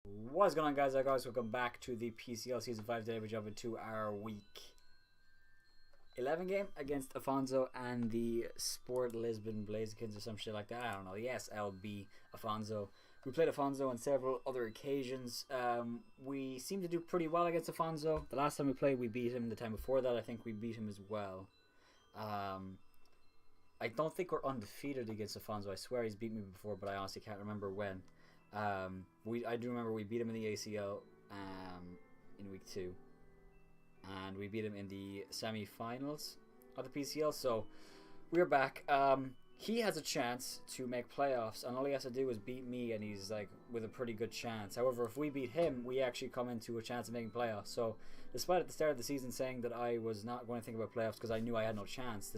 What's going on, guys? Welcome back to the PCL Season 5. Today we jump into our Week 11 game against Afonso and the Sport Lisbon Blazikens or some shit like that. I don't know. Yes, LB Afonso. We played Afonso on several other occasions. We seem to do pretty well against Afonso. The last time we played, we beat him. The time before that, I think we beat him as well. I don't think we're undefeated against Afonso. I swear he's beat me before, but I honestly can't remember when. I do remember we beat him in the ACL in week 2, and we beat him in the semi-finals of the PCL. So we're back. He has a chance to make playoffs, and all he has to do is beat me, and he's like with a pretty good chance. However, if we beat him, we actually come into a chance of making playoffs. So despite at the start of the season saying that I was not going to think about playoffs because I knew I had no chance,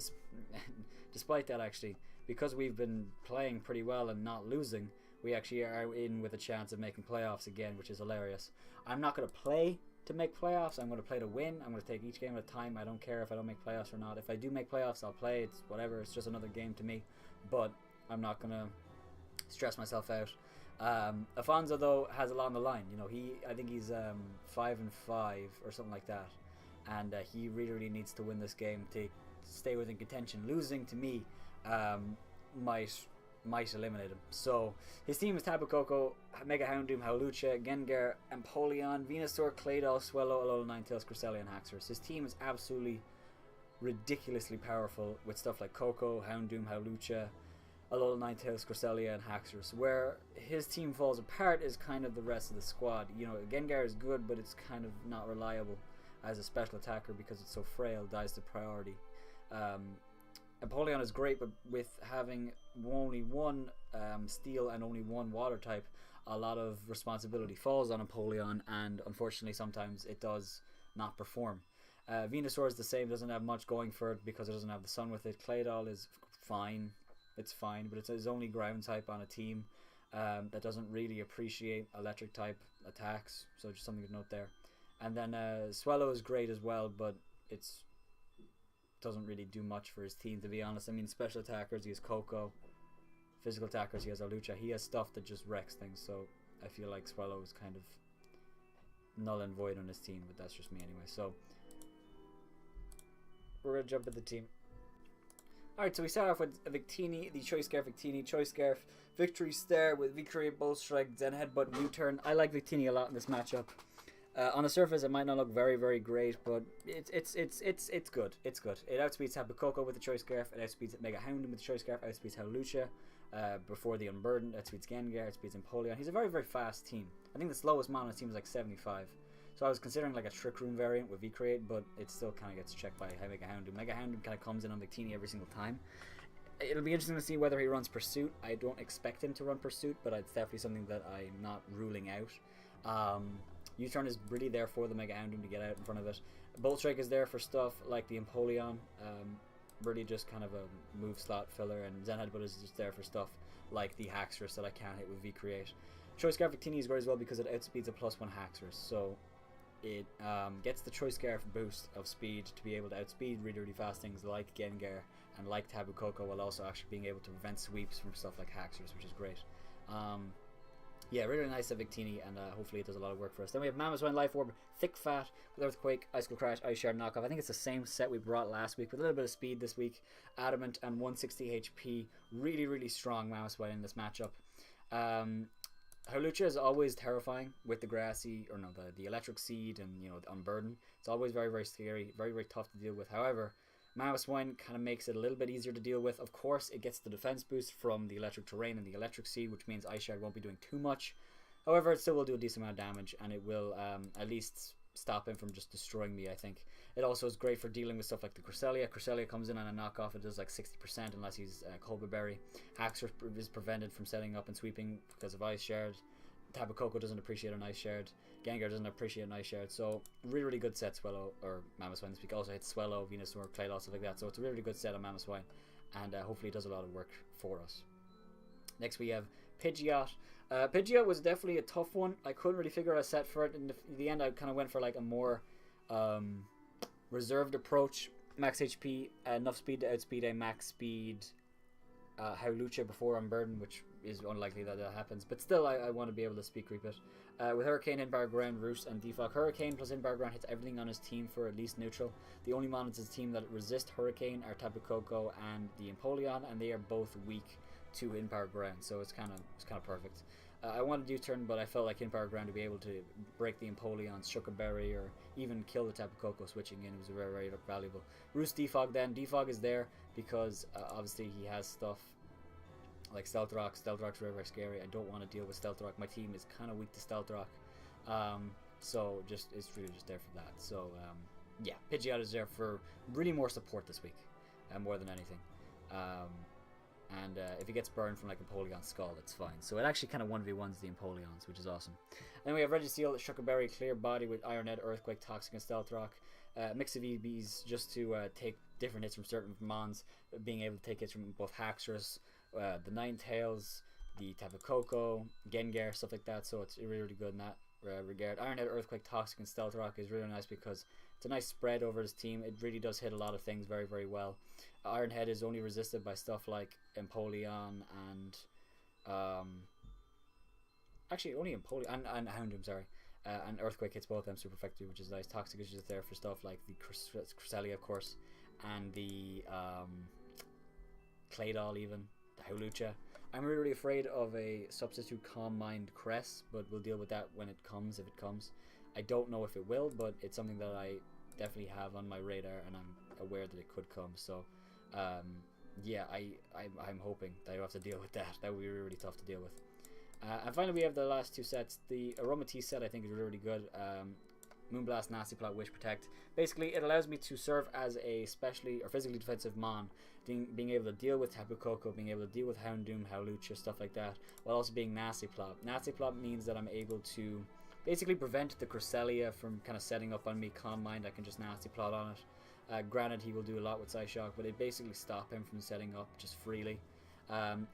despite that, actually, because we've been playing pretty well and not losing, we actually are in with a chance of making playoffs again, which is hilarious. I'm not going to play to make playoffs. I'm going to play to win. I'm going to take each game at a time. I don't care if I don't make playoffs or not. If I do make playoffs, I'll play. It's whatever. It's just another game to me. But I'm not going to stress myself out. Afonso, though, has a lot on the line. You know, I think he's 5-5 or something like that. And he really needs to win this game to stay within contention. Losing to me might eliminate him. So his team is Tapu Koko, Mega Houndoom, Howlucha, Gengar, Empoleon, Venusaur, Claydol, Swellow, Alola, Ninetales, Cresselia, and Haxorus. His team is absolutely ridiculously powerful with stuff like Koko, Houndoom, Howlucha, Alola, Ninetales, Cresselia, and Haxorus. Where his team falls apart is kind of the rest of the squad. You know, Gengar is good, but it's kind of not reliable as a special attacker because it's so frail, dies to priority. Empoleon is great, but with having only one steel and only one water type, a lot of responsibility falls on Empoleon, and unfortunately sometimes it does not perform. Venusaur is the same, doesn't have much going for it because it doesn't have the sun with it. Claydol is fine, it's fine, but it's his only ground type on a team that doesn't really appreciate electric type attacks, so just something to note there. And then Swellow is great as well, but it's doesn't really do much for his team, to be honest. I mean, special attackers, he has Koko. Physical attackers, he has Alucha. He has stuff that just wrecks things, so I feel like Swellow is kind of null and void on his team, but that's just me anyway. So we're going to jump at the team. Alright, so we start off with Victini, the Choice Scarf Victini, Choice Scarf, Victory Stare with Victory, Bolt Strike, Zen Headbutt, U-Turn. I like Victini a lot in this matchup. On the surface, it might not look very great, but it's good. It's good. It outspeeds Tapu Koko with the Choice Scarf. It outspeeds Mega Houndoom with the Choice Scarf. Outspeeds Howlucha before the Unburdened. Outspeeds Gengar. Outspeeds Empoleon. He's a very fast team. I think the slowest man on his team is like 75. So I was considering like a Trick Room variant with V-Create, but it still kind of gets checked by Mega Houndoom. Mega Houndoom kind of comes in on Victini every single time. It'll be interesting to see whether he runs Pursuit. I don't expect him to run Pursuit, but it's definitely something that I'm not ruling out. U-Turn is really there for the Mega Houndoom to get out in front of it. Bolt Strike is there for stuff like the Empoleon, really just kind of a move slot filler, and Zen Headbutt is just there for stuff like the Haxorus that I can't hit with V-Create. Choice Scarf Victini is great as well because it outspeeds a +1 Haxorus, so it gets the Choice Scarf boost of speed to be able to outspeed really fast things like Gengar and like Tapu Koko, while also actually being able to prevent sweeps from stuff like Haxorus, which is great. Yeah, really nice at Victini, and hopefully it does a lot of work for us. Then we have Mamoswine, Life Orb, Thick Fat with Earthquake, Icicle Crash, Ice Shard Knockoff. I think it's the same set we brought last week with a little bit of speed this week. Adamant and 160 HP. Really strong Mamoswine in this matchup. Howlucha is always terrifying with the grassy, or no, the electric seed and, you know, the Unburdened. It's always very scary, very tough to deal with. However, Mamoswine kind of makes it a little bit easier to deal with. Of course, it gets the defense boost from the electric terrain and the electric seed, which means Ice Shard won't be doing too much. However, it still will do a decent amount of damage, and it will at least stop him from just destroying me, I think. It also is great for dealing with stuff like the Cresselia. Cresselia comes in on a knockoff, it does like 60% unless he's Cobra Berry. Haxorus is prevented from setting up and sweeping because of Ice Shard. Tapu Koko doesn't appreciate an Ice Shard. Gengar doesn't appreciate an Ice Shard. So really good set, Swellow, or Mamoswine this week. Also hits Swellow, Venusaur, Claydol, stuff like that. So it's a really good set on Mamoswine, and hopefully it does a lot of work for us. Next we have Pidgeot. Pidgeot was definitely a tough one. I couldn't really figure out a set for it. In the end, I kind of went for like a more reserved approach. Max HP, enough speed to outspeed a max speed Howlucha before Unburdened, which is unlikely that happens. But still, I want to be able to speak creep it. With Hurricane, Inbar Ground, Roost, and Defog. Hurricane plus Inbar Ground hits everything on his team for at least neutral. The only mon on his team that resist Hurricane are Tapu Koko and the Empoleon, and they are both weak to Inbar Ground, so it's kind of perfect. I wanted to do turn, but I felt like Inbar Ground to be able to break the Empoleon, Sugar Berry, or even kill the Tapu Koko switching in was very, very valuable. Roost Defog then. Defog is there because obviously he has stuff like Stealth Rock. Stealth Rock's very, very scary. I don't want to deal with Stealth Rock. My team is kind of weak to Stealth Rock. So it's really just there for that. So yeah, Pidgeot is there for really more support this week, more than anything. And if he gets burned from like Empoleon Skull, it's fine. So it actually kind of 1v1s the Empoleons, which is awesome. Then we have Registeel, Shuckleberry, Clear Body with Iron Head, Earthquake, Toxic, and Stealth Rock. Mix of EBs just to take different hits from certain mons, being able to take hits from both Haxorus, the Ninetales, the Tapu Koko, Gengar, stuff like that. So it's really, really good in that regard. Iron Head, Earthquake, Toxic, and Stealth Rock is really nice because it's a nice spread over his team. It really does hit a lot of things very, very well. Iron Head is only resisted by stuff like Empoleon and actually only Empoleon and Houndoom, sorry. And Earthquake hits both of them super effectively, which is nice. Toxic is just there for stuff like the Cresselia, of course, and the Claydol, even the Howlucha. I'm really, really afraid of a substitute Calm Mind Cress, but we'll deal with that when it comes, if it comes. I don't know if it will, but it's something that I definitely have on my radar, and I'm aware that it could come. So yeah, I'm hoping that I don't have to deal with that. That would be really, really tough to deal with. And finally, we have the last two sets. The Aromatisse set I think is really, really good. Moonblast, Nasty Plot, Wish Protect. Basically, it allows me to serve as a specially or physically defensive mon, being able to deal with Tapu Koko, being able to deal with Houndoom, Howlucha, stuff like that, while also being Nasty Plot. Nasty Plot means that I'm able to basically prevent the Cresselia from kind of setting up on me. Calm Mind, I can just Nasty Plot on it. Granted, he will do a lot with Psyshock, but it basically stop him from setting up just freely.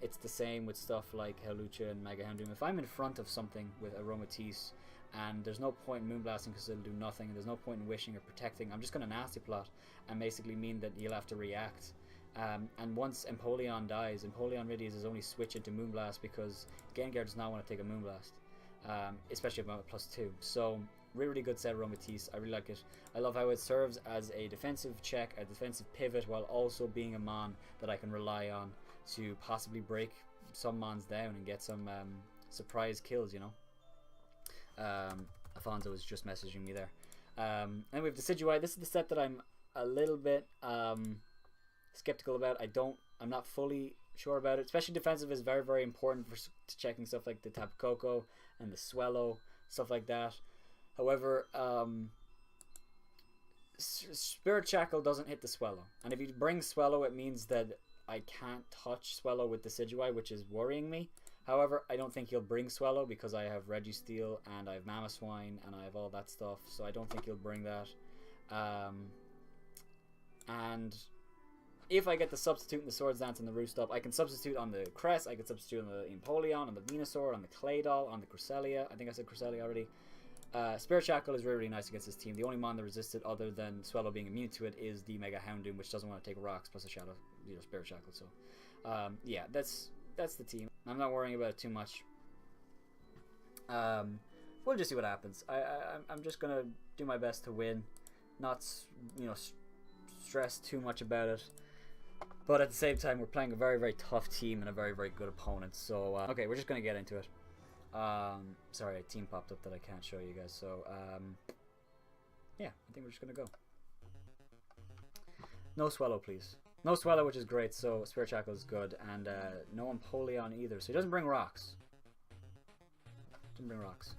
It's the same with stuff like Howlucha and Mega Houndoom. If I'm in front of something with Aromatisse, and there's no point in Moonblasting because it'll do nothing, and there's no point in Wishing or Protecting, I'm just going to Nasty Plot and basically mean that he'll have to react. And once Empoleon dies, Empoleon really is his only switch into Moonblast because Gengar does not want to take a Moonblast, especially if I'm at +2. So really, really good set of Aromatisse. I really like it. I love how it serves as a defensive check, a defensive pivot, while also being a mon that I can rely on to possibly break some mons down and get some surprise kills, you know. Afonso was just messaging me there. And we have Decidueye. This is the set that I'm a little bit skeptical about. I'm not fully sure about it. Especially defensive is very, very important for checking stuff like the Tapu Koko and the Swellow, stuff like that. However, Spirit Shackle doesn't hit the Swellow, and if you bring Swellow, it means that I can't touch Swellow with Decidueye, which is worrying me. However, I don't think he'll bring Swellow because I have Registeel and I have Mamoswine and I have all that stuff, so I don't think he'll bring that. And if I get the substitute in the Swords Dance and the Roost Up, I can substitute on the Cress, I can substitute on the Empoleon, on the Venusaur, on the Claydol, on the Cresselia. I think I said Cresselia already. Spirit Shackle is really, really nice against this team. The only mon that resisted other than Swellow being immune to it is the Mega Houndoom, which doesn't want to take rocks plus a Shadow, Spirit Shackle. So yeah, that's the team. I'm not worrying about it too much. We'll just see what happens. I'm just gonna do my best to win, not stress too much about it. But at the same time, we're playing a very, very tough team and a very, very good opponent. So okay, we're just gonna get into it. Sorry, a team popped up that I can't show you guys. So yeah, I think we're just gonna go. No Swellow, please. No Swellow, which is great. So Spirit Shackle is good, and no Empoleon either. So he doesn't bring rocks. Doesn't bring rocks.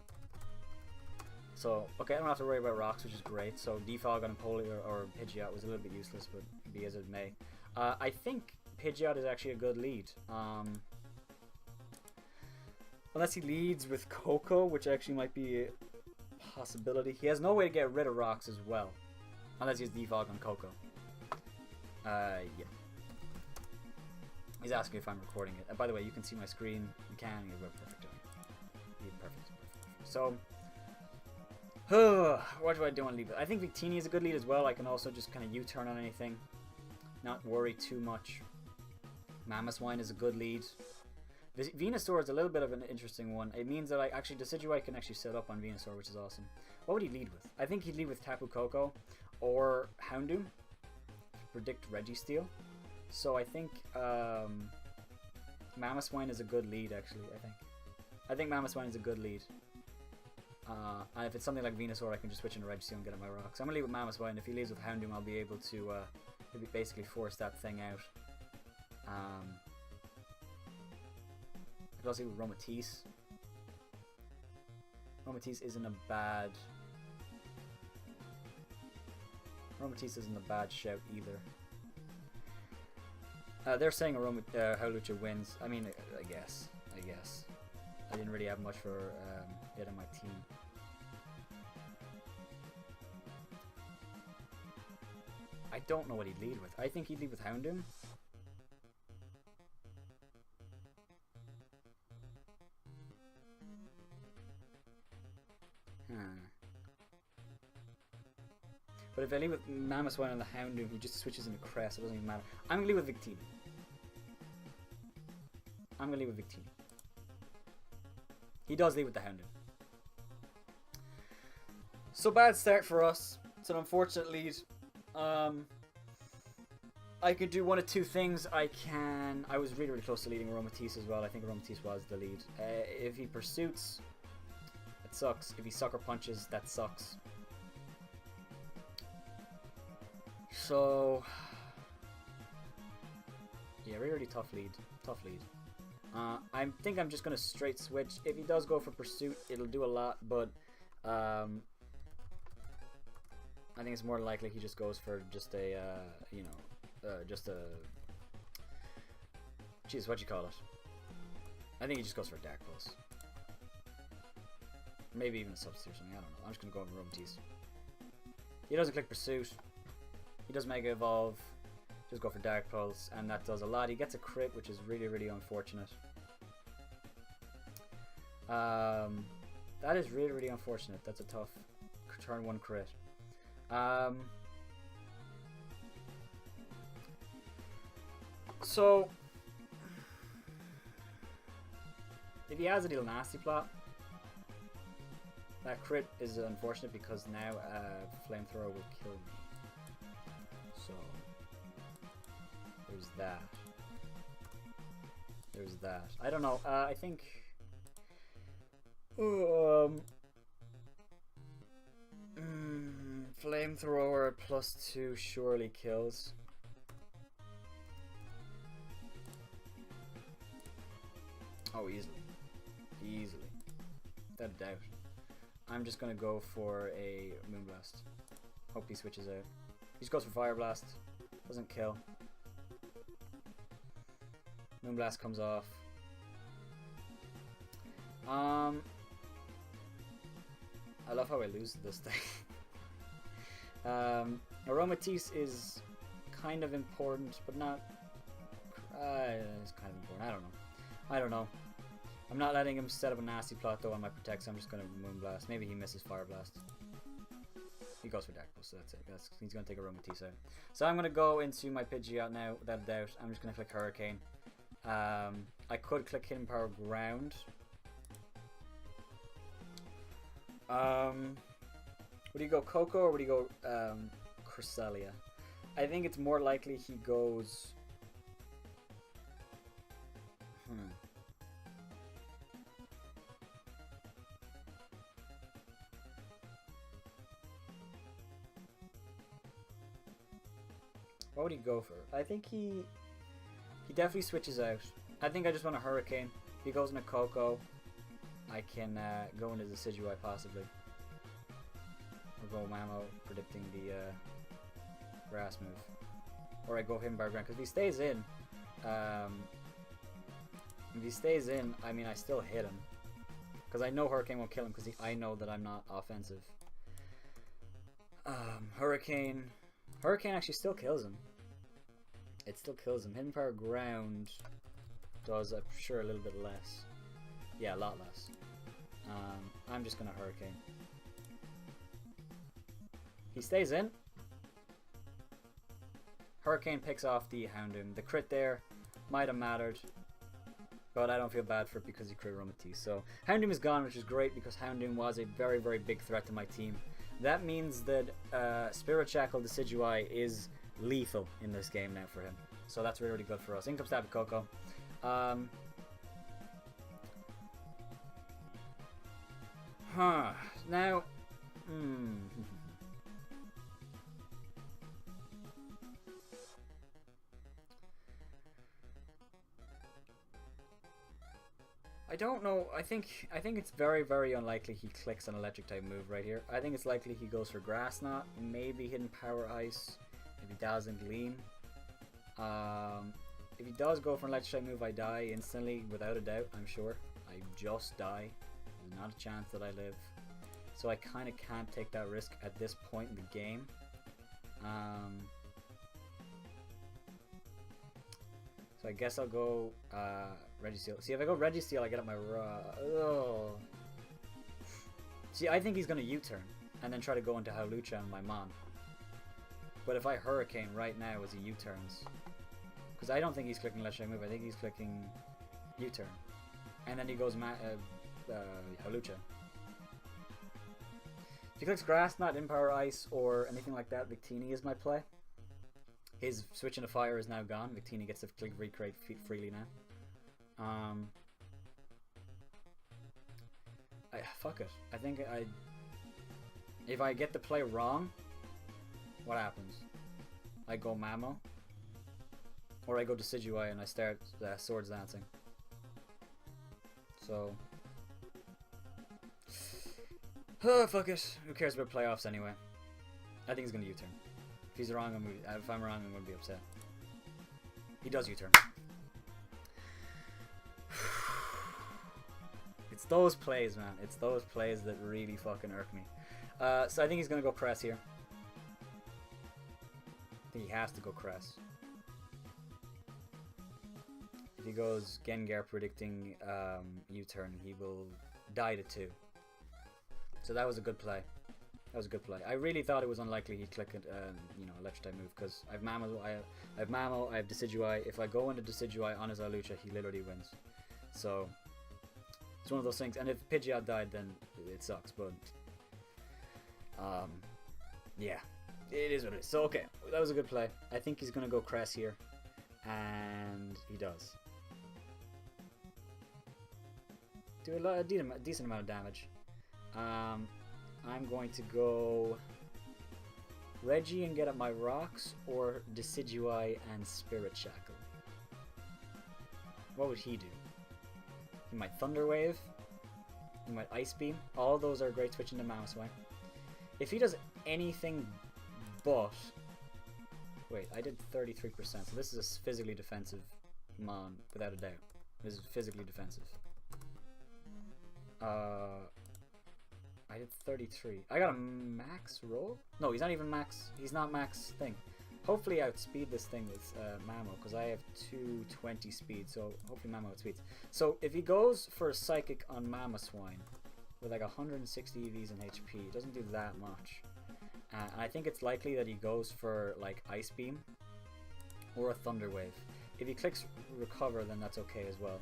So okay, I don't have to worry about rocks, which is great. So Defog on Empoleon or Pidgeot was a little bit useless, but be as it may. I think Pidgeot is actually a good lead. Unless he leads with Koko, which actually might be a possibility. He has no way to get rid of rocks as well. Unless he has Defog on Koko. Yeah. He's asking if I'm recording it. By the way, you can see my screen. You can. You're perfect. You're perfect. So, what do I do on lead? I think Victini is a good lead as well. I can also just kind of U-turn on anything. Not worry too much. Mamoswine is a good lead. Venusaur is a little bit of an interesting one. It means that Decidueye can actually set up on Venusaur, which is awesome. What would he lead with? I think he'd lead with Tapu Koko or Houndoom to predict Registeel. So I think Mamoswine is a good lead, actually. I think Mamoswine is a good lead. And if it's something like Venusaur, I can just switch into Registeel and get on my rock. So I'm going to lead with Mamoswine. If he leads with Houndoom, I'll be able to basically force that thing out. I could also lead with Romatisse. Romatisse isn't a bad shout either. They're saying Howlucha wins. I mean, I guess. I didn't really have much for it on my team. I don't know what he'd lead with. I think he'd lead with Houndoom. But if I lead with Mamoswine and the Houndoom, he just switches into Crest. It doesn't even matter. I'm going to lead with Victini. He does lead with the Houndoom. So bad start for us. It's an unfortunate lead. I could do one of two things. I was really, really close to leading Romatisse as well. I think Romatisse was the lead. If he pursuits, it sucks. If he sucker punches, that sucks. So yeah, really tough lead. I think I'm just gonna straight switch. If he does go for pursuit, it'll do a lot, but I think it's more likely he just goes for just a jeez, what'd you call it? I think he just goes for a Dark Pulse. Maybe even a Substitute or something, I don't know. I'm just gonna go with Romatisse. He doesn't click pursuit. He does Mega Evolve. Just go for Dark Pulse, and that does a lot. He gets a crit, which is really, really unfortunate. That is really, really unfortunate. That's a tough turn 1 crit. So if he has a little nasty plot, that crit is unfortunate because now Flamethrower will kill me. So there's that. I don't know. I think Flamethrower +2 surely kills. Oh, easily, without a doubt. I'm just gonna go for a Moonblast. Hope he switches out. He just goes for Fire Blast. Doesn't kill. Moonblast comes off. I love how I lose this thing. Aromatisse is kind of important, but not. It's kind of important. I don't know. I'm not letting him set up a nasty plot though on my Protect, so I'm just gonna Moonblast. Maybe he misses Fire Blast. He goes for Dark Pulse, so that's it. He's gonna take a Aromatisse out. So I'm gonna go into my Pidgeot now, without a doubt. I'm just gonna click Hurricane. I could click Hidden Power Ground. Would he go Coco or would he go Cresselia? I think it's more likely he goes. What would he go for? I think he definitely switches out. I think I just want a Hurricane. If he goes in a Coco, I can go into the Decidueye possibly. Or go Mamo, predicting the Grass move. Or I go Hidden Power Ground, because if he stays in, I mean, I still hit him. Because I know Hurricane won't kill him, because I know that I'm not offensive. Hurricane actually still kills him. It still kills him. Hidden Power Ground does, I'm sure, a little bit less. Yeah, a lot less. I'm just gonna Hurricane. He stays in. Hurricane picks off the Houndoom. The crit there might have mattered, But I don't feel bad for it because he crit Roma T. So Houndoom is gone, which is great because Houndoom was a very, very big threat to my team. That means that Spirit Shackle Decidueye is lethal in this game now for him. So that's really, really good for us. In comes Tapu Koko. Now... I don't know. I think it's very, very unlikely he clicks an electric type move right here. I think it's likely he goes for Grass Knot, maybe Hidden Power Ice, maybe Dazzling Gleam. If he does go for an electric type move, I die instantly, without a doubt, I'm sure. I just die. There's not a chance that I live. So I kind of can't take that risk at this point in the game. So I guess I'll go Registeel. See, if I go Registeel, I get up my oh. See, I think he's going to U-turn and then try to go into Hawlucha on my Mon. But if I Hurricane right now as he U-turns, because I don't think he's clicking Let's Move, I think he's clicking U-turn. And then he goes Hawlucha. If he clicks Grass Knot, Empower Ice, or anything like that, Victini is my play. His switch into fire is now gone. Victini gets to click Recreate freely now. Fuck it. I think if I get the play wrong, what happens? I go Mamo, or I go Decidueye and I start Swords Dancing. So, fuck it. Who cares about playoffs anyway? I think he's gonna U-turn. If he's wrong, if I'm wrong, I'm gonna be upset. He does U-turn. It's those plays, man. It's those plays that really fucking irk me. So I think he's gonna go Cress here. I think he has to go Cress. If he goes Gengar predicting U-turn, he will die to 2. So that was a good play. That was a good play. I really thought it was unlikely he'd click it, electric type move, because I have Mamo, I have Decidueye. If I go into Decidueye on his Hawlucha, he literally wins. So it's one of those things. And if Pidgeot died, then it sucks. But yeah, it is what it is. So okay, that was a good play. I think he's gonna go Cress here, and he does. Do a decent amount of damage. I'm going to go Reggie and get up my rocks, or Decidueye and Spirit Shackle. What would he do? He might Thunder Wave. He might Ice Beam. All those are great switching to Mamoswine. If he does anything but... Wait, I did 33%, so this is a physically defensive Mon, without a doubt. This is physically defensive. I did 33. I got a max roll? No, he's not even max. He's not max thing. Hopefully I outspeed this thing with Mamo, because I have 220 speed, so hopefully Mamo outspeeds. So if he goes for a Psychic on Mamoswine with like 160 EVs and HP, it doesn't do that much. And I think it's likely that he goes for like Ice Beam or a Thunder Wave. If he clicks Recover, then that's okay as well.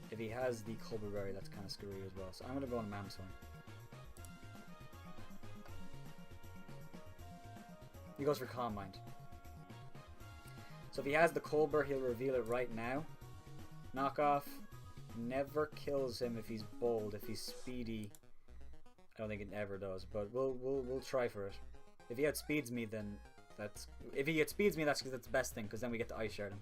If he has the Colbur Berry, that's kind of screwy as well. So I'm going to go on Mamoswine. He goes for Calm Mind. So if he has the Colbur, he'll reveal it right now. Knockoff never kills him if he's bold. If he's speedy, I don't think it ever does. But we'll try for it. If he outspeeds me, then that's... If he outspeeds me, that's the best thing, because then we get to Ice Shard him.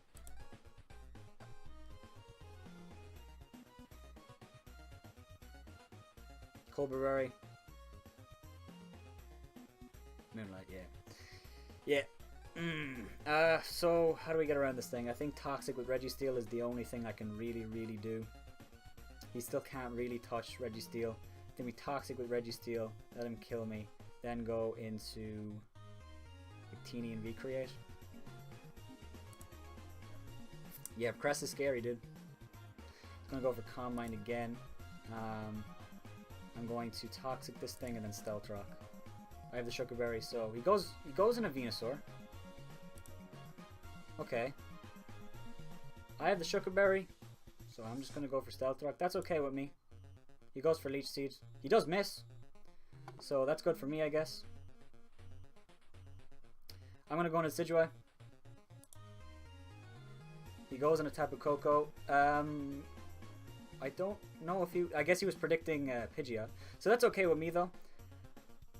Colbur Berry. Moonlight, yeah. Yeah. So how do we get around this thing? I think Toxic with Registeel is the only thing I can really do. He still can't really touch Registeel. Then we Toxic with Registeel, let him kill me, then go into Victini and Recreate. Yeah, Cress is scary, dude. I'm gonna go for Calm Mind again. I'm going to Toxic this thing and then Stealth Rock. I have the Sugar Berry, so he goes in a Venusaur. Okay. I have the Sugar Berry, So I'm just going to go for Stealth Rock. That's okay with me. He goes for Leech Seed. He does miss. So that's good for me, I guess. I'm going to go into Decidueye. He goes on a Tapu Koko. I don't know if he... I guess he was predicting Pidgeot. So that's okay with me, though.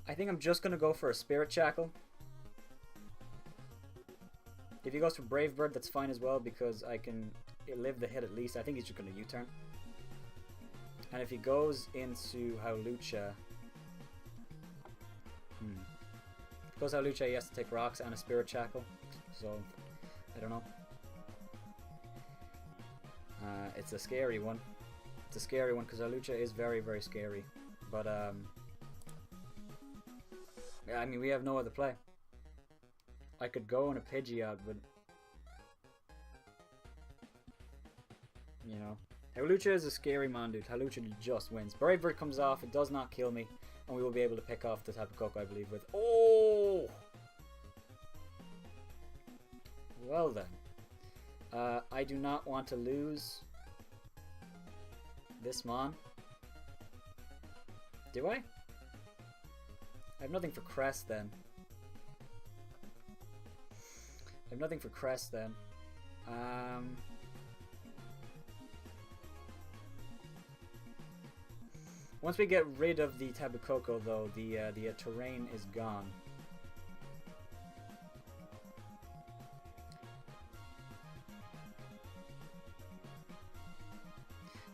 I think I'm just going to go for a Spirit Shackle. If he goes for Brave Bird, that's fine as well, because I can live the hit at least. I think he's just going to U-turn. And if he goes into Howlucha... If he goes Howlucha, he has to take Rocks and a Spirit Shackle. So, I don't know. It's a scary one. It's a scary one, because Howlucha is very, very scary. But, yeah, I mean, we have no other play. I could go on a Pidgeot, but... You know. Howlucha is a scary man, dude. Howlucha just wins. Brave Bird comes off, it does not kill me. And we will be able to pick off the Tapu Koko, I believe, with... Oh! Well then. I do not want to lose... this Mon. Do I? I have nothing for Crest then. I have nothing for Crest then. Once we get rid of the Tapu Koko, though, the terrain is gone.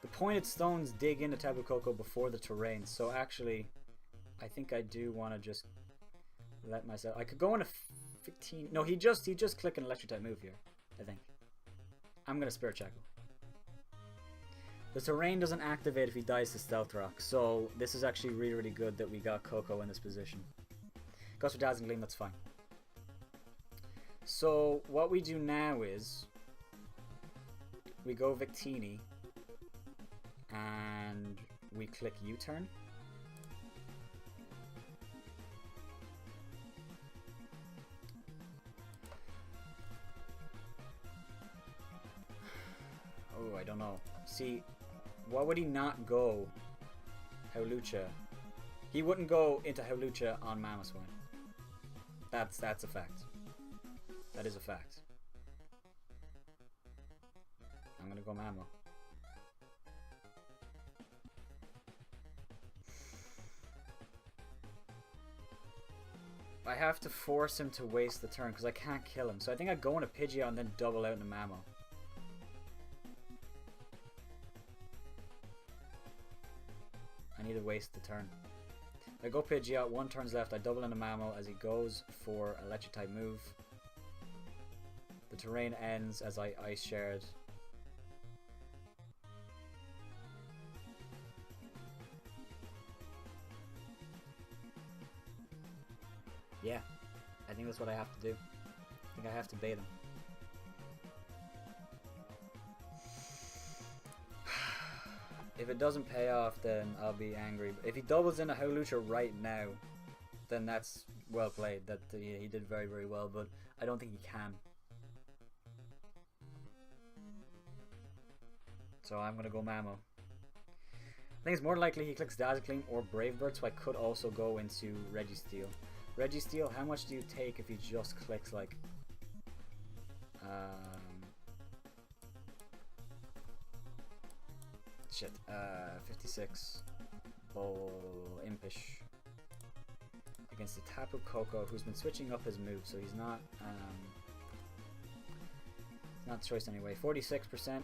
The pointed stones dig into Tapu Koko before the terrain, so actually, I think I do want to just let myself... I could go on a 15... No, he just click an electric type move here, I think. I'm going to Spirit Shackle. The terrain doesn't activate if he dies to Stealth Rock, so this is actually really, really good that we got Koko in this position. Goes for Dazzling Gleam, that's fine. So, what we do now is... we go Victini, and we click U-turn. Oh, I don't know. See, why would he not go Howlucha? He wouldn't go into Howlucha on Mamoswine. That's a fact. That is a fact. I'm gonna go Mamo. I have to force him to waste the turn because I can't kill him. So I think I go on a Pidgeot and then double out in a Mamo. I need to waste the turn. I go Pidgeot, 1 turn's left, I double into Mamo as he goes for electric type move. The terrain ends as I Ice Shard. Yeah, I think that's what I have to do. I think I have to bait him. If it doesn't pay off, then I'll be angry. If he doubles in a Howlucha right now, then that's well played. That he did very, very well, but I don't think he can. So I'm gonna go Mamo. I think it's more likely he clicks Dazzling or Brave Bird, so I could also go into Registeel. Registeel, how much do you take if he just clicks like... Shit, 56. Bull Impish. Against the Tapu Koko, who's been switching up his move, so he's not the choice anyway. 46%. And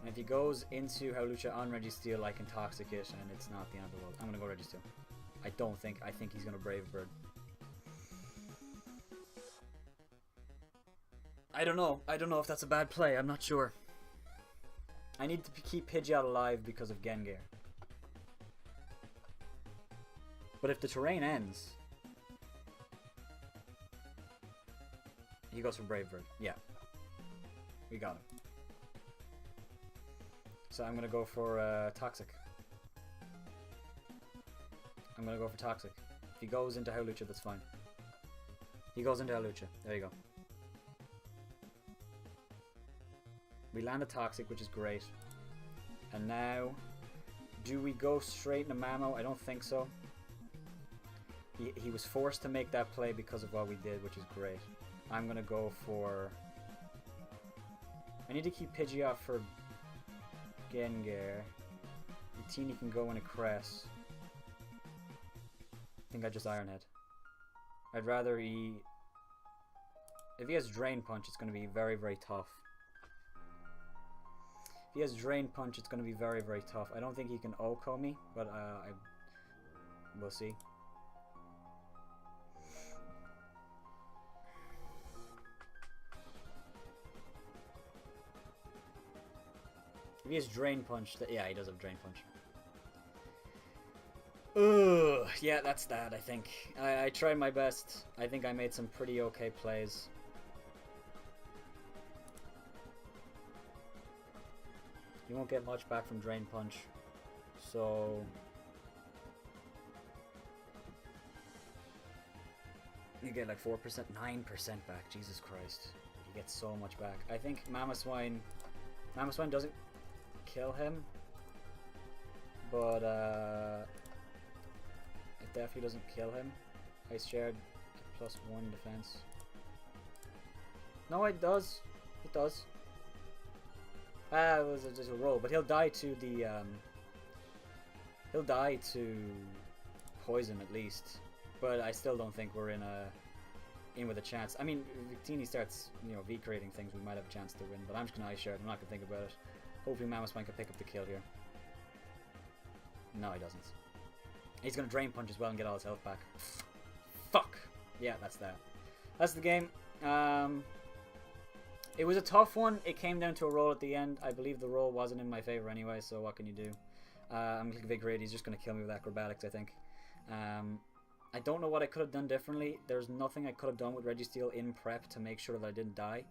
if he goes into Howlucha on Registeel, I can Toxic it, and it's not the end of the world. I'm gonna go Registeel. I think he's gonna Brave Bird. I don't know if that's a bad play, I'm not sure. I need to keep Pidgeot alive because of Gengar. But if the terrain ends... He goes for Brave Bird. Yeah. We got him. So I'm gonna go for Toxic. I'm gonna go for Toxic. If he goes into Howlucha, that's fine. He goes into Howlucha. There you go. We land a Toxic, which is great. And now, do we go straight into Mamo? I don't think so. He was forced to make that play because of what we did, which is great. I'm going to go for... I need to keep Pidgeot for Gengar. Victini can go in a Cress. I think I just Iron Head. I'd rather he... If he has Drain Punch, it's going to be very, very tough. If he has Drain Punch, it's going to be very, very tough. I don't think he can OHKO me, but we'll see. If he has Drain Punch, yeah, he does have Drain Punch. Ugh, yeah, that's that, I think. I tried my best. I think I made some pretty okay plays. You won't get much back from Drain Punch. So... you get like 4%, 9% back. Jesus Christ. You get so much back. I think Mamoswine doesn't kill him. But, it definitely doesn't kill him. Ice Shard, +1 defense. No, it does. It does. It was just a roll, but he'll die to the, he'll die to poison at least. But I still don't think we're in with a chance. I mean, if Victini starts, V-creating things, we might have a chance to win. But I'm just gonna Ice Shard. I'm not gonna think about it. Hopefully Mamoswine can pick up the kill here. No, he doesn't. He's gonna Drain Punch as well and get all his health back. Fuck! Yeah, that's that. That's the game. It was a tough one. It came down to a roll at the end. I believe the roll wasn't in my favor anyway, so what can you do? I'm gonna Vigorate. He's just gonna kill me with Acrobatics, I think. I don't know what I could have done differently. There's nothing I could have done with Registeel in prep to make sure that I didn't die.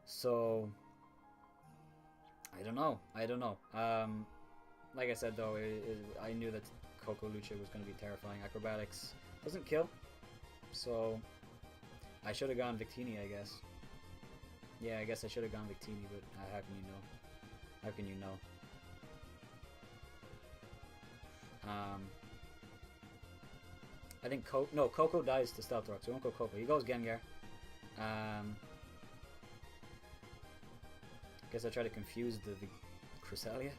So... I don't know. Like I said though, I knew that Coco Lucha was going to be terrifying. Acrobatics doesn't kill, so I should have gone Victini, I guess. Yeah, I guess I should have gone Victini, but how can you know? How can you know? I think Coco dies to Stealth Rock, so we won't go Coco. He goes Gengar. Guess I try to confuse the Cresselia.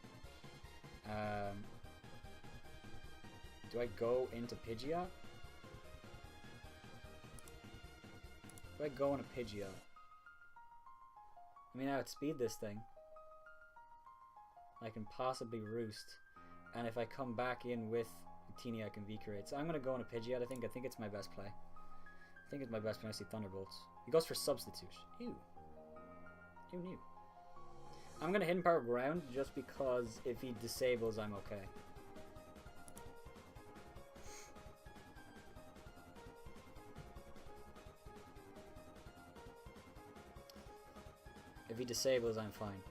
Do I go into Pidgeot? Do I go into Pidgeot? I mean, I would speed this thing. I can possibly Roost. And if I come back in with Victini, I can V-create. So I'm going to go into Pidgeot, I think. I think it's my best play. I think it's my best play. I see Thunderbolts. He goes for Substitute. Ew. Who knew? I'm going to Hidden Power Ground just because if he disables, I'm okay. If he disables, I'm fine.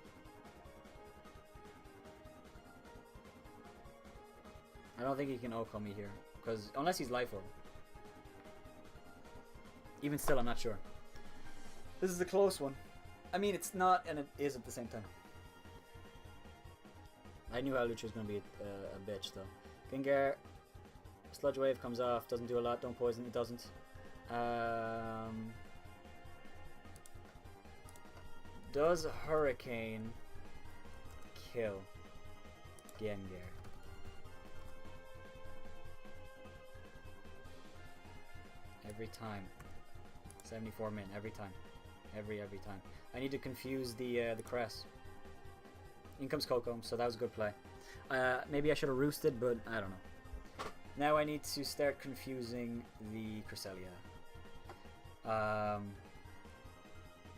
I don't think he can OHKO me here, because unless he's Life Orb. Even still, I'm not sure. This is a close one. I mean, it's not, and it is at the same time. I knew how Lucha was going to be a bitch, though. Gengar, Sludge Wave comes off, doesn't do a lot, don't poison, it doesn't. Does Hurricane kill Gengar? Every time. 74 min, every time. Every time. I need to confuse the Cress. In comes Coco, so that was a good play. Maybe I should have roosted, but I don't know. Now I need to start confusing the Cresselia. I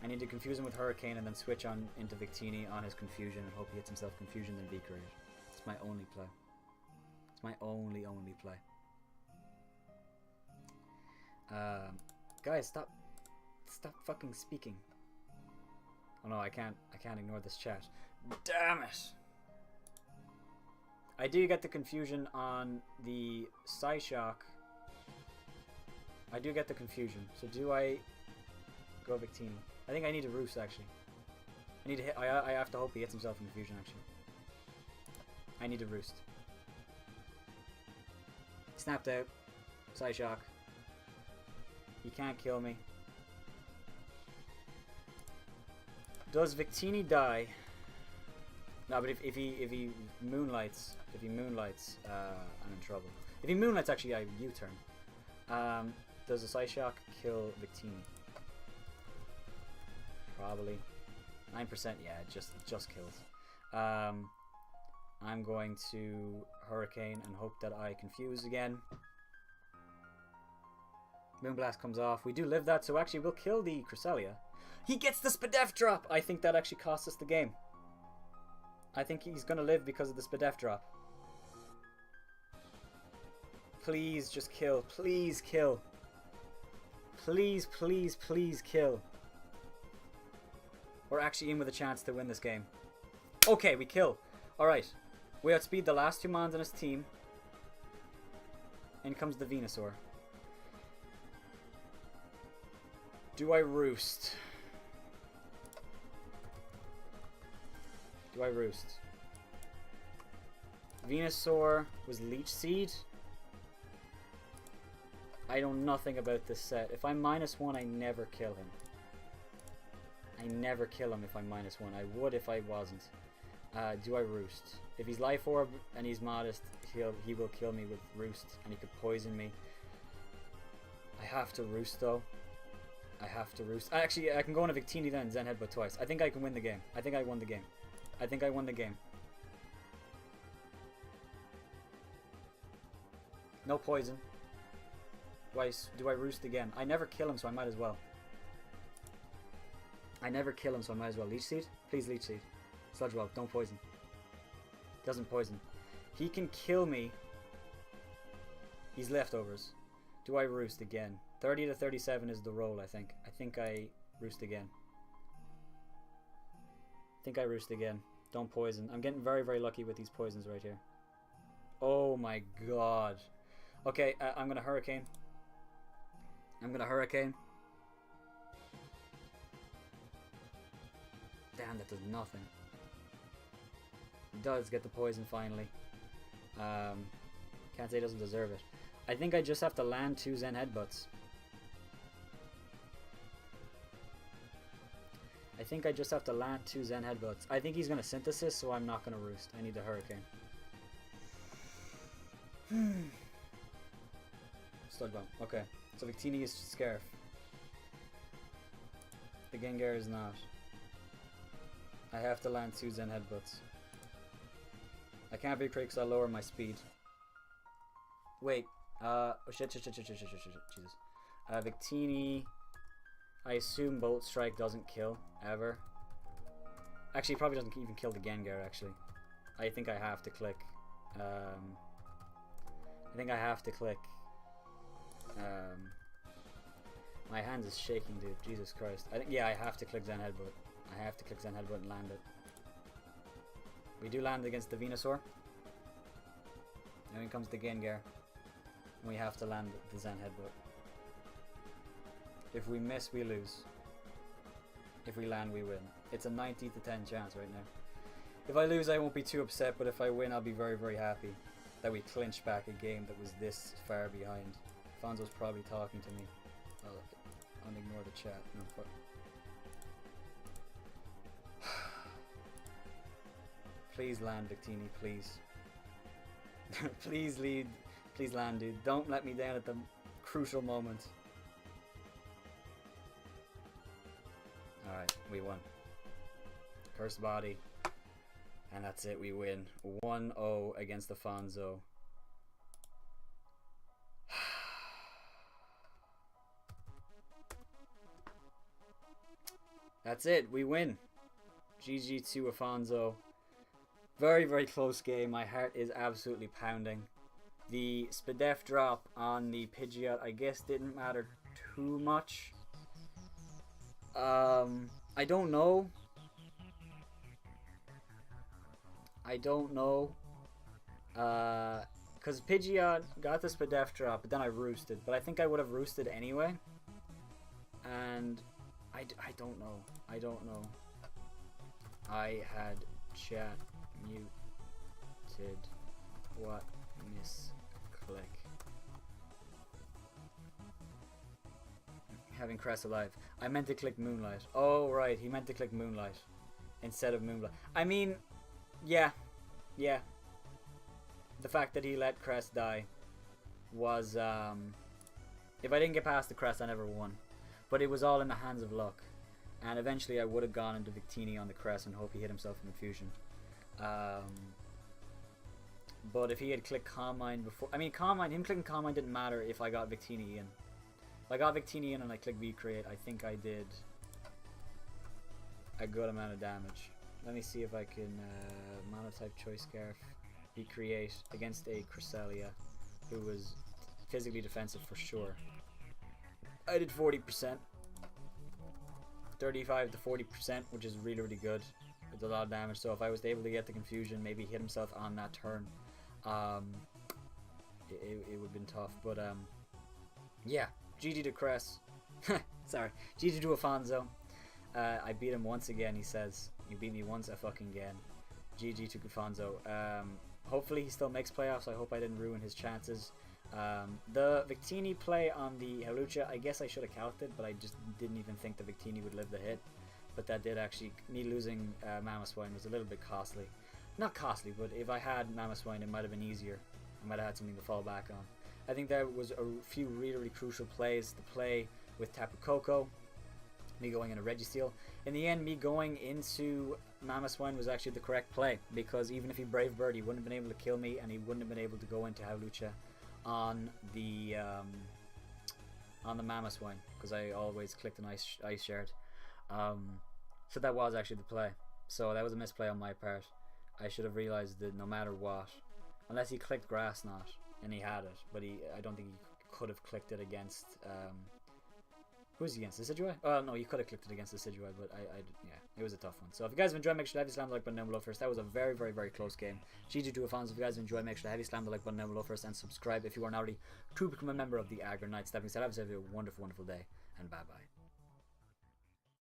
need to confuse him with Hurricane and then switch on into Victini on his confusion and hope he hits himself confusion then V-create. It's my only play. It's my only play. Guys, stop fucking speaking. Oh no, I can't ignore this chat. Damn it! I do get the confusion on the Psyshock. I do get the confusion. So do I go Victini? I think I need to Roost actually. I need to hit. I have to hope he hits himself in the fusion. Actually, I need to roost. Snapped out. Psy shock. He can't kill me. Does Victini die? No, but if he moonlights, I'm in trouble. If he moonlights, actually, I U-turn. Does a Psy shock kill Victini? Probably. 9%. Yeah, it just kills. I'm going to Hurricane and hope that I confuse again. Moonblast comes off. We do live that, so actually we'll kill the Cresselia. He gets the Spadef drop! I think that actually costs us the game. I think he's going to live because of the Spadef drop. Please just kill. Please kill. Please, please, please kill. We're actually in with a chance to win this game. Okay, we kill. Alright. We outspeed the last 2 mons on his team. In comes the Venusaur. Do I roost? Do I roost? Venusaur was Leech Seed. I know nothing about this set. If I'm -1, I never kill him. I never kill him if I'm -1. I would if I wasn't. Do I roost? If he's Life Orb and he's modest, he will kill me with Roost, and he could poison me. I have to roost though. I have to roost. Actually, I can go on a Victini then, Zen Headbutt twice. I think I can win the game. I think I won the game. I think I won the game. No poison. Do I roost again? I never kill him, so I might as well. I never kill him, so I might as well. Leech Seed? Please Leech Seed. Sludge Wall, don't poison. Doesn't poison. He can kill me. He's leftovers. Do I roost again? 30 to 37 is the roll, I think. I think I roost again. I think I roost again. Don't poison. I'm getting very, very lucky with these poisons right here. Oh my god. Okay, I'm gonna Hurricane. I'm gonna Hurricane. Damn, that does nothing. It does get the poison finally. Can't say it doesn't deserve it. I think I just have to land 2 Zen Headbutts. I think I just have to land 2 Zen Headbutts. I think he's going to Synthesis, so I'm not going to Roost. I need the Hurricane. Sludge Bomb. Okay. So Victini is Scarf. The Gengar is not. I have to land 2 Zen Headbutts. I can't be crit because I lower my speed. Wait. Oh shit. Jesus. Victini. I assume Bolt Strike doesn't kill, ever. Actually, it probably doesn't even kill the Gengar, actually. I think I have to click. My hands is shaking, dude. Jesus Christ. Yeah, I have to click Zen Headbutt. I have to click Zen Headbutt and land it. We do land against the Venusaur. Now in comes the Gengar. And we have to land the Zen Headbutt. If we miss, we lose. If we land, we win. It's a 90 to 10 chance right now. If I lose, I won't be too upset, but if I win, I'll be very, very happy that we clinched back a game that was this far behind. Fonzo's probably talking to me. I'll ignore the chat. No, fuck. Please land, Victini, please. Please lead. Please land, dude. Don't let me down at the crucial moment. Alright, we won. Cursed Body. And that's it, we win. 1-0 against the Fonzo. That's it, we win. GG to Afonso. Very, very close game. My heart is absolutely pounding. The Spadef drop on the Pidgeot, I guess, didn't matter too much. I don't know. Because Pidgeot got the Spadef drop, but then I roosted. But I think I would have roosted anyway. And I don't know. I had chat muted. What misclick? Having Crest alive. I meant to click Moonlight. Oh, right. He meant to click Moonlight instead of Moonlight. I mean, yeah. Yeah. The fact that he let Crest die was, if I didn't get past the Crest, I never won. But it was all in the hands of luck. And eventually I would have gone into Victini on the Crest and hope he hit himself in Infusion. But if he had clicked Calm Mind before... I mean, Calm Mind, him clicking Calm Mind didn't matter if I got Victini in. If I got Victini in and I clicked Recreate, I think I did a good amount of damage. Let me see if I can Monotype Choice Scarf, Recreate against a Cresselia who was physically defensive for sure. I did 40%. 35 to 40%, which is really, really good. It's a lot of damage, so if I was able to get the Confusion, maybe hit himself on that turn, it would have been tough. But yeah, GG to Cress. Sorry, GG to Afonso. I beat him once again, he says. You beat me once, fucking again. GG to Afonso. Hopefully he still makes playoffs. I hope I didn't ruin his chances. The Victini play on the Hawlucha, I guess I should have counted, but I just didn't even think the Victini would live the hit. But that did actually, me losing Mamoswine was a little bit costly. Not costly, but if I had Mamoswine, it might have been easier. I might have had something to fall back on. I think there was a few really, really crucial plays. The play with Tapu Koko, me going into Registeel. In the end, me going into Mamoswine was actually the correct play, because even if he Brave Bird, he wouldn't have been able to kill me, and he wouldn't have been able to go into Hawlucha on the Mamoswine, because I always clicked an Ice Shard. So that was actually the play. So that was a misplay on my part. I should have realized that no matter what, unless he clicked Grass Knot, and he had it, but I don't think he could have clicked it against who's he against? Decidueye? Oh no, he could have clicked it against Decidueye, but yeah, it was a tough one. So if you guys have enjoyed, make sure to heavy slam the like button down below first. That was a very, very, very close game. GG to Afonso. If you guys have enjoyed, make sure to heavy slam the like button down below first, and subscribe if you aren't already to become a member of the Aggronix. That being said, have a wonderful, wonderful day, and bye bye.